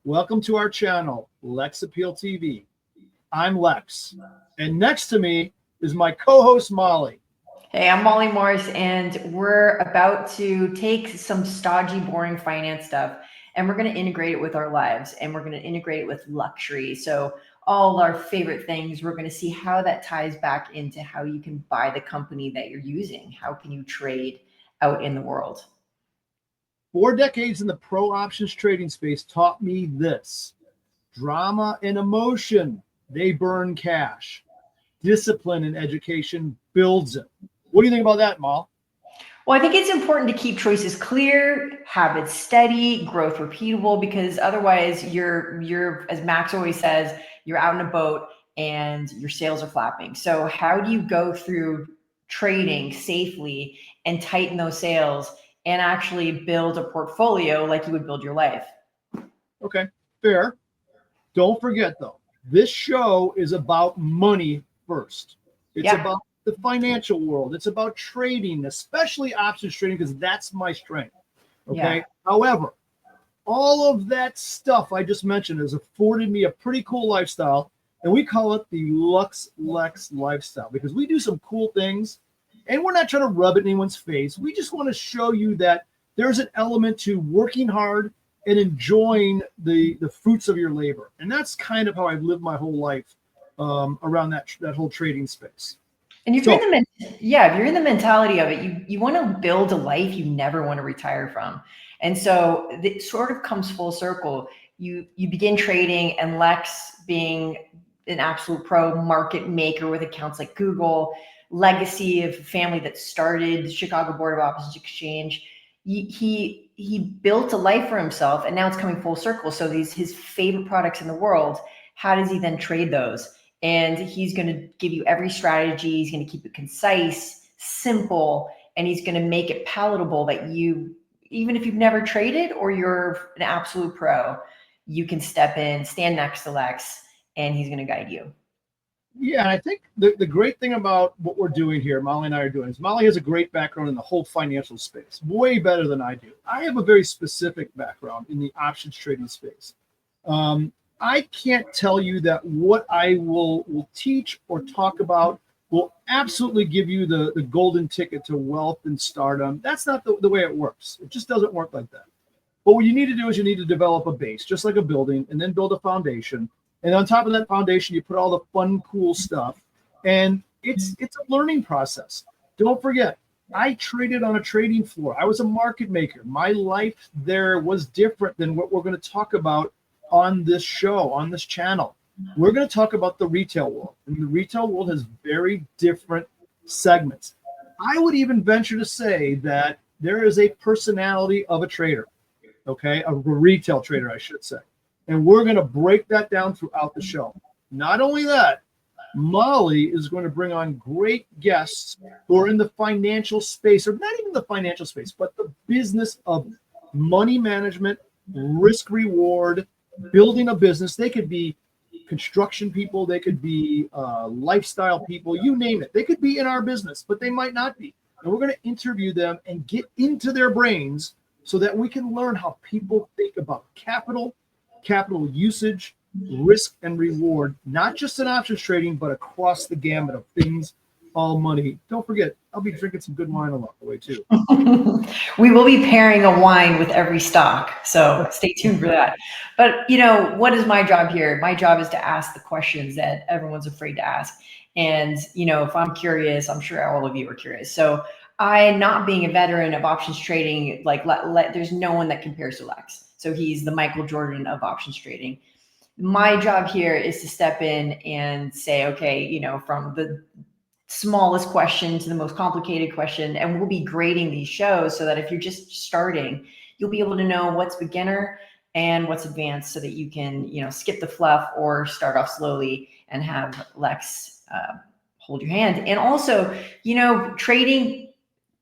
Welcome to our channel, Lex Appeal TV. I'm Lex, and next to me is my co-host, Molly. Hey, I'm Molly Morris, and we're about to take some stodgy, boring finance stuff, and we're going to integrate it with our lives, and we're going to integrate it with luxury. So all our favorite things, we're going to see how that ties back into how you can buy the company that you're using. How can you trade out in the world? 4 decades in the pro options trading space taught me this: drama and emotion, they burn cash. Discipline and education builds it. What do you think about that, Mal? Well, I think it's important to keep choices clear, habits steady, growth repeatable, because otherwise you're, as Max always says, you're out in a boat and your sails are flapping. So how do you go through trading safely and tighten those sails and actually build a portfolio like you would build your life? Okay, fair. Don't forget, though, this show is about money first. It's about the financial world. It's about trading, especially options trading, because that's my strength. Okay. Yeah. However, all of that stuff I just mentioned has afforded me a pretty cool lifestyle, and we call it the Lex lifestyle because we do some cool things, and we're not trying to rub it in anyone's face. We just want to show you that there's an element to working hard and enjoying the fruits of your labor, and that's kind of how I've lived my whole life around that whole trading space. And if you're in if you're in the mentality of it, you want to build a life you never want to retire from. And so it sort of comes full circle. You begin trading, and Lex, being an absolute pro market maker with accounts like Google, legacy of a family that started the Chicago Board of Options Exchange, he built a life for himself, and now it's coming full circle. So his favorite products in the world, how does he then trade those? And he's going to give you every strategy. He's going to keep it concise, simple, and he's going to make it palatable that you, even if you've never traded or you're an absolute pro, you can step in, stand next to Lex, and he's going to guide you. Yeah, and I think the great thing about what we're doing here, Molly and I are doing, is Molly has a great background in the whole financial space, way better than I do. I have a very specific background in the options trading space. I can't tell you that what I will teach or talk about will absolutely give you the golden ticket to wealth and stardom. That's not the way it works. It just doesn't work like that. But what you need to do is you need to develop a base, just like a building, and then build a foundation. And on top of that foundation, you put all the fun, cool stuff. And it's a learning process. Don't forget, I traded on a trading floor. I was a market maker. My life there was different than what we're going to talk about on this show, on this channel. We're going to talk about the retail world. And the retail world has very different segments. I would even venture to say that there is a personality of a trader, okay? A retail trader, I should say. And we're going to break that down throughout the show. Not only that, Molly is going to bring on great guests who are in the financial space, or not even the financial space, but the business of money management, risk reward, building a business. They could be construction people, they could be lifestyle people, you name it. They could be in our business, but they might not be. And we're going to interview them and get into their brains so that we can learn how people think about capital usage, risk, and reward, not just in options trading, but across the gamut of things, all money. Don't forget, I'll be drinking some good wine along the way too. We will be pairing a wine with every stock, so stay tuned for that. But what is my job here? My job is to ask the questions that everyone's afraid to ask. And if I'm curious, I'm sure all of you are curious. So I, not being a veteran of options trading, there's no one that compares to Lex. So he's the Michael Jordan of options trading. My job here is to step in and say, okay, from the smallest question to the most complicated question, and we'll be grading these shows so that if you're just starting, you'll be able to know what's beginner and what's advanced, so that you can skip the fluff or start off slowly and have Lex hold your hand. And also, trading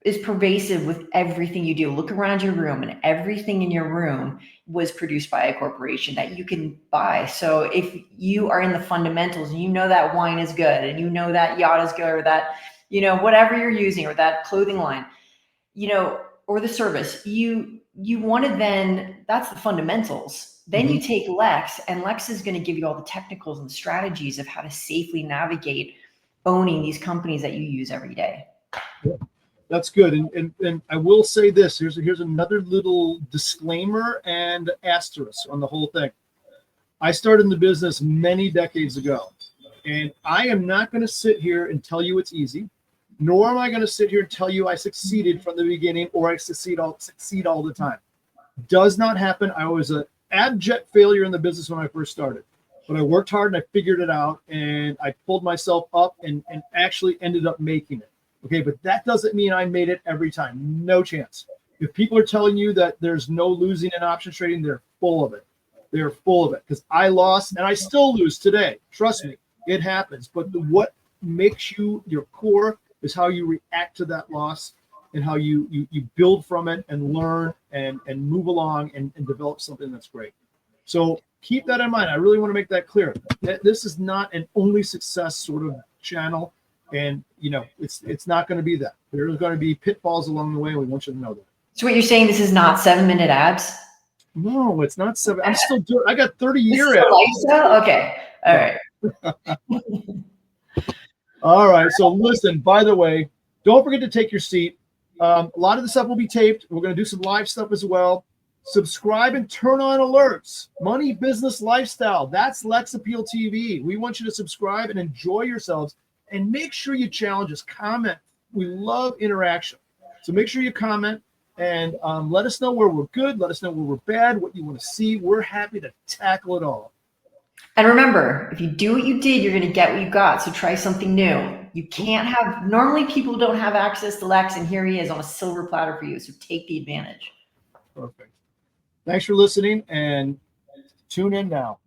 is pervasive with everything you do. Look around your room, and everything in your room was produced by a corporation that you can buy. So if you are in the fundamentals and that wine is good, and that yacht is good, or that, whatever you're using, or that clothing line, or the service, you want to then, that's the fundamentals. Then you take Lex, and Lex is going to give you all the technicals and strategies of how to safely navigate owning these companies that you use every day. Yeah, that's good. And I will say this, here's another little disclaimer and asterisk on the whole thing. I started in the business many decades ago, and I am not going to sit here and tell you it's easy, nor am I going to sit here and tell you I succeeded from the beginning or I succeed all the time. Does not happen. I was an abject failure in the business when I first started, but I worked hard and I figured it out, and I pulled myself up and actually ended up making it. Okay, but that doesn't mean I made it every time. No chance. If people are telling you that there's no losing in options trading, they're full of it. They're full of it, because I lost and I still lose today. Trust me, it happens. But what makes you your core is how you react to that loss and how you build from it and learn and move along and develop something that's great. So keep that in mind. I really want to make that clear. This is not an only success sort of channel, and it's not going to be that. There's going to be pitfalls along the way, and we want you to know that. So what you're saying, this is not 7-minute ads? No, it's not 7. I'm still doing. I got 30-year ads. Lifestyle? Okay. All right. All right. So listen, by the way, don't forget to take your seat. A lot of the stuff will be taped. We're going to do some live stuff as well. Subscribe and turn on alerts. Money, business, lifestyle. That's Lex Appeal TV. We want you to subscribe and enjoy yourselves, and make sure you challenge us. Comment. We love interaction. So make sure you comment and let us know where we're good. Let us know where we're bad, what you want to see. We're happy to tackle it all. And remember, if you do what you did, you're going to get what you got. So try something new. You can't have, normally people don't have access to Lex, and here he is on a silver platter for you. So take the advantage. Perfect. Thanks for listening, and tune in now.